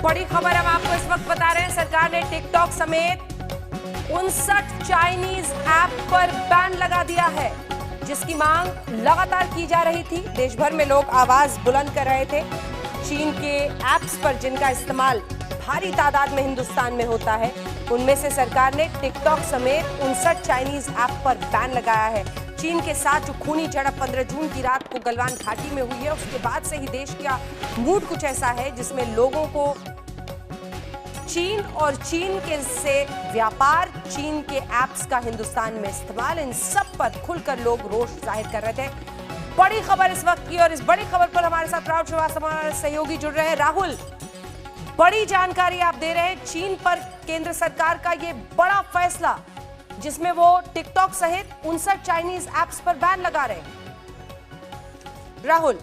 बड़ी खबर हम आपको इस वक्त बता रहे हैं। सरकार ने टिकटॉक समेत 59 चाइनीज ऐप पर बैन लगा दिया है, जिसकी मांग लगातार की जा रही थी। देश भर में लोग आवाज बुलंद कर रहे थे। चीन के ऐप्स पर जिनका इस्तेमाल भारी तादाद में हिंदुस्तान में होता है, उनमें से सरकार ने टिकटॉक समेत 59 चाइनीज ऐप पर बैन लगाया है। चीन के साथ जो खूनी झड़प 15 जून की रात को गलवान घाटी में हुई है, उसके बाद से ही देश का मूड कुछ ऐसा है जिसमें लोगों को चीन और चीन के से व्यापार, चीन के ऐप्स का हिंदुस्तान में इस्तेमाल, इन सब पर खुलकर लोग रोष जाहिर कर रहे थे। बड़ी खबर इस वक्त की, और इस बड़ी खबर पर हमारे साथ राहुल श्रीवास्तव हमारे सहयोगी जुड़ रहे हैं। राहुल, बड़ी जानकारी आप दे रहे हैं। चीन पर केंद्र सरकार का ये बड़ा फैसला, जिसमें वो टिकटॉक सहित 59 चाइनीज ऐप्स पर बैन लगा रहे हैं। राहुल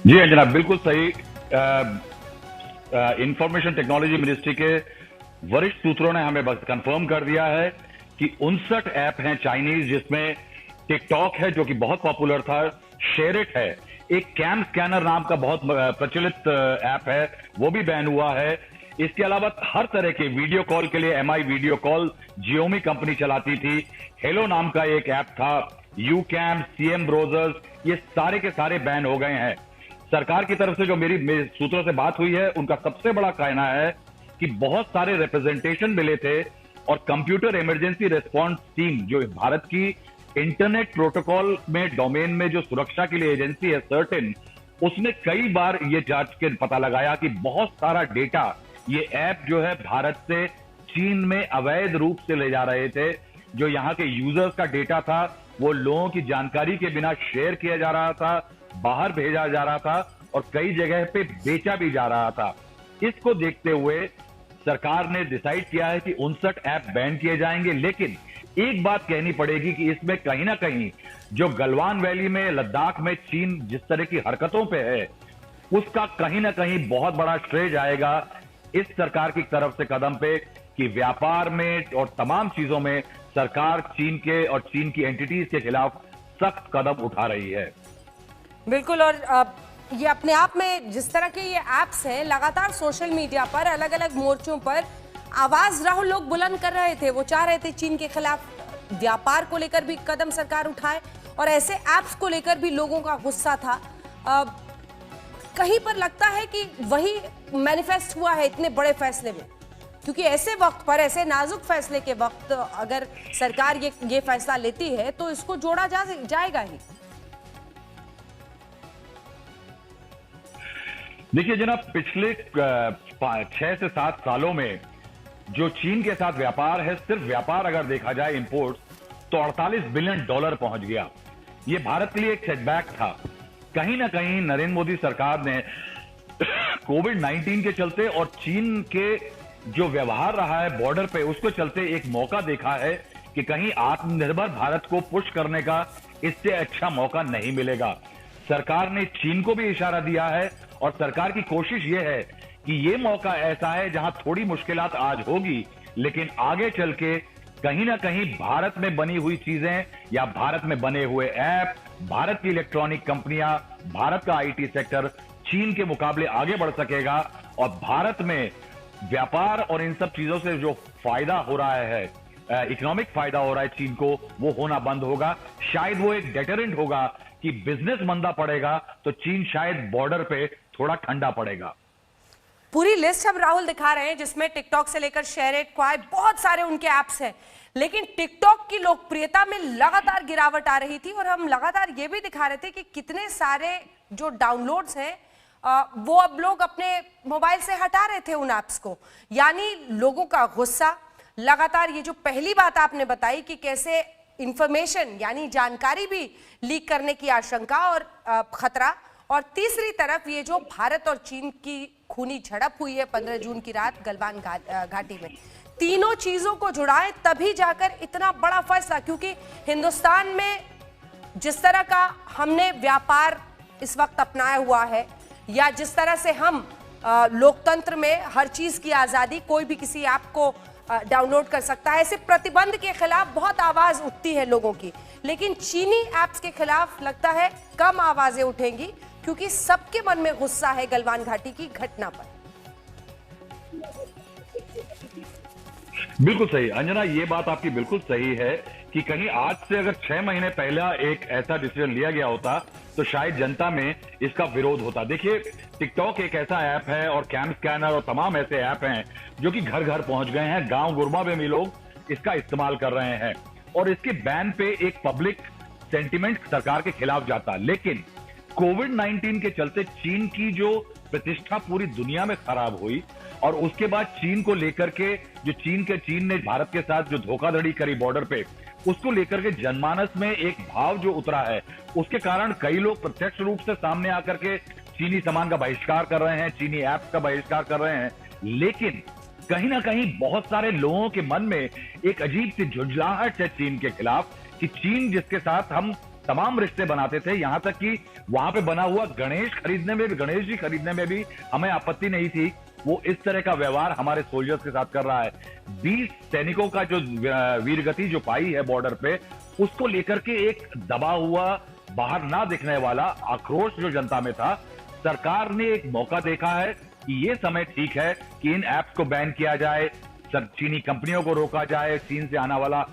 जी अंजना, बिल्कुल सही। इंफॉर्मेशन टेक्नोलॉजी मिनिस्ट्री के वरिष्ठ सूत्रों ने हमें बस कंफर्म कर दिया है कि 59 ऐप हैं चाइनीज, जिसमें टिकटॉक है जो कि बहुत पॉपुलर था, शेयरिट है, एक कैम स्कैनर नाम का बहुत प्रचलित ऐप है, वो भी बैन हुआ है। इसके अलावा हर तरह के वीडियो कॉल के लिए MI video call Xiaomi company चलाती थी, हेलो नाम का एक ऐप था, यूकैम, सीएम ब्राउजर्स, ये सारे के सारे बैन हो गए हैं। सरकार की तरफ से जो मेरी सूत्रों से बात हुई है, उनका सबसे बड़ा कहना है कि बहुत सारे रिप्रेजेंटेशन मिले थे और कंप्यूटर इमरजेंसी रिस्पॉन्स टीम, जो भारत की इंटरनेट प्रोटोकॉल में डोमेन में जो सुरक्षा के लिए एजेंसी है सर्टेन, उसने कई बार ये जांच के पता लगाया कि बहुत सारा डेटा ये ऐप जो है भारत से चीन में अवैध रूप से ले जा रहे थे। जो यहाँ के यूजर्स का डेटा था वो लोगों की जानकारी के बिना शेयर किया जा रहा था, बाहर भेजा जा रहा था और कई जगह पे बेचा भी जा रहा था। इसको देखते हुए सरकार ने डिसाइड किया है कि 59 ऐप बैन किए जाएंगे। लेकिन एक बात कहनी पड़ेगी कि इसमें कहीं ना कहीं जो गलवान वैली में, लद्दाख में चीन जिस तरह की हरकतों पे है, उसका कहीं ना कहीं बहुत बड़ा श्रेय जाएगा इस सरकार की तरफ से कदम पे कि व्यापार में और तमाम चीजों में सरकार चीन के और चीन की एंटिटीज के खिलाफ सख्त कदम उठा रही है। बिल्कुल, और ये अपने आप में जिस तरह के ये ऐप्स हैं, लगातार सोशल मीडिया पर अलग अलग मोर्चों पर आवाज राहुल लोग बुलंद कर रहे थे। वो चाह रहे थे चीन के खिलाफ व्यापार को लेकर भी कदम सरकार उठाए, और ऐसे ऐप्स को लेकर भी लोगों का गुस्सा था। कहीं पर लगता है कि वही मैनिफेस्ट हुआ है इतने बड़े फैसले में, क्योंकि ऐसे वक्त पर, ऐसे नाजुक फैसले के वक्त अगर सरकार ये फैसला लेती है तो इसको जोड़ा जाएगा ही। देखिए जनाब, पिछले 6 से 7 सालों में जो चीन के साथ व्यापार है, सिर्फ व्यापार अगर देखा जाए इंपोर्ट, तो $48 बिलियन पहुंच गया। ये भारत के लिए एक सेटबैक था। कहीं ना कहीं नरेंद्र मोदी सरकार ने कोविड-19 के चलते और चीन के जो व्यवहार रहा है बॉर्डर पे, उसको चलते एक मौका देखा है कि कहीं आत्मनिर्भर भारत को पुश करने का इससे अच्छा मौका नहीं मिलेगा। सरकार ने चीन को भी इशारा दिया है और सरकार की कोशिश यह है कि ये मौका ऐसा है जहां थोड़ी मुश्किलात आज होगी, लेकिन आगे चल के कहीं ना कहीं भारत में बनी हुई चीजें या भारत में बने हुए ऐप, भारत की इलेक्ट्रॉनिक कंपनियां, भारत का आईटी सेक्टर चीन के मुकाबले आगे बढ़ सकेगा और भारत में व्यापार और इन सब चीजों से जो फायदा हो रहा है, इकोनॉमिक फायदा हो रहा है चीन को, वो होना बंद होगा। शायद वो एक डेटरेंट होगा कि बिजनेस मंदा पड़ेगा तो चीन शायद बॉर्डर पे थोड़ा ठंडा पड़ेगा। पूरी लिस्ट हम राहुल दिखा रहे हैं, जिसमें टिकटॉक से लेकर शेयरिट, क्वाई, बहुत सारे उनके ऐप्स हैं। लेकिन टिकटॉक की लोकप्रियता में लगातार गिरावट आ रही थी, और हम लगातार ये भी दिखा रहे थे कि कितने सारे जो डाउनलोड्स हैं वो अब लोग अपने मोबाइल से हटा रहे थे उन ऐप्स को। यानी लोगों का गुस्सा लगातार, ये जो पहली बात आपने बताई कि कैसे इंफॉर्मेशन यानी जानकारी भी लीक करने की आशंका और खतरा, और तीसरी तरफ ये जो भारत और चीन की खूनी झड़प हुई है 15 जून की रात गलवान घाटी में, तीनों चीजों को जुड़ाएं तभी जाकर इतना बड़ा फैसला। क्योंकि हिंदुस्तान में जिस तरह का हमने व्यापार इस वक्त अपनाया हुआ है, या जिस तरह से हम लोकतंत्र में हर चीज की आजादी, कोई भी किसी ऐप को डाउनलोड कर सकता है, ऐसे प्रतिबंध के खिलाफ बहुत आवाज उठती है लोगों की। लेकिन चीनी ऐप्स के खिलाफ लगता है कम आवाजें उठेंगी, क्योंकि सबके मन में गुस्सा है गलवान घाटी की घटना पर। बिल्कुल सही अंजना, ये बात आपकी बिल्कुल सही है कि कहीं आज से अगर 6 महीने पहला एक ऐसा डिसीजन लिया गया होता तो शायद जनता में इसका विरोध होता। देखिए, टिकटॉक एक ऐसा ऐप है और कैम स्कैनर और तमाम ऐसे ऐप हैं जो कि घर घर पहुंच गए हैं, गांव गुरमा में भी लोग इसका इस्तेमाल कर रहे हैं और इसके बैन पे एक पब्लिक सेंटिमेंट सरकार के खिलाफ जाता। लेकिन कोविड-19 के चलते चीन की जो प्रतिष्ठा पूरी दुनिया में खराब हुई और उसके बाद चीन को लेकर के जो चीन ने भारत के साथ जो धोखाधड़ी करी बॉर्डर पे, उसको लेकर के जनमानस में एक भाव जो उतरा है, उसके कारण कई लोग प्रत्यक्ष रूप से सामने आकर के चीनी सामान का बहिष्कार कर रहे हैं, चीनी ऐप्स का बहिष्कार कर रहे हैं। लेकिन कहीं ना कहीं बहुत सारे लोगों के मन में एक अजीब सी झुंझलाहट है चीन के खिलाफ कि चीन जिसके साथ हम तमाम रिश्ते बनाते थे, यहां तक कि वहां पे बना हुआ गणेश जी खरीदने में भी हमें आपत्ति नहीं थी, वो इस तरह का व्यवहार हमारे सोल्जर्स के साथ कर रहा है। 20 सैनिकों का जो वीरगति जो पाई है बॉर्डर पे, उसको लेकर के एक दबा हुआ, बाहर ना दिखने वाला आक्रोश जो जनता में था, सरकार ने एक मौका देखा है कि ये समय ठीक है कि इन ऐप्स को बैन किया जाए, चीनी कंपनियों को रोका जाए, चीन से आने वाला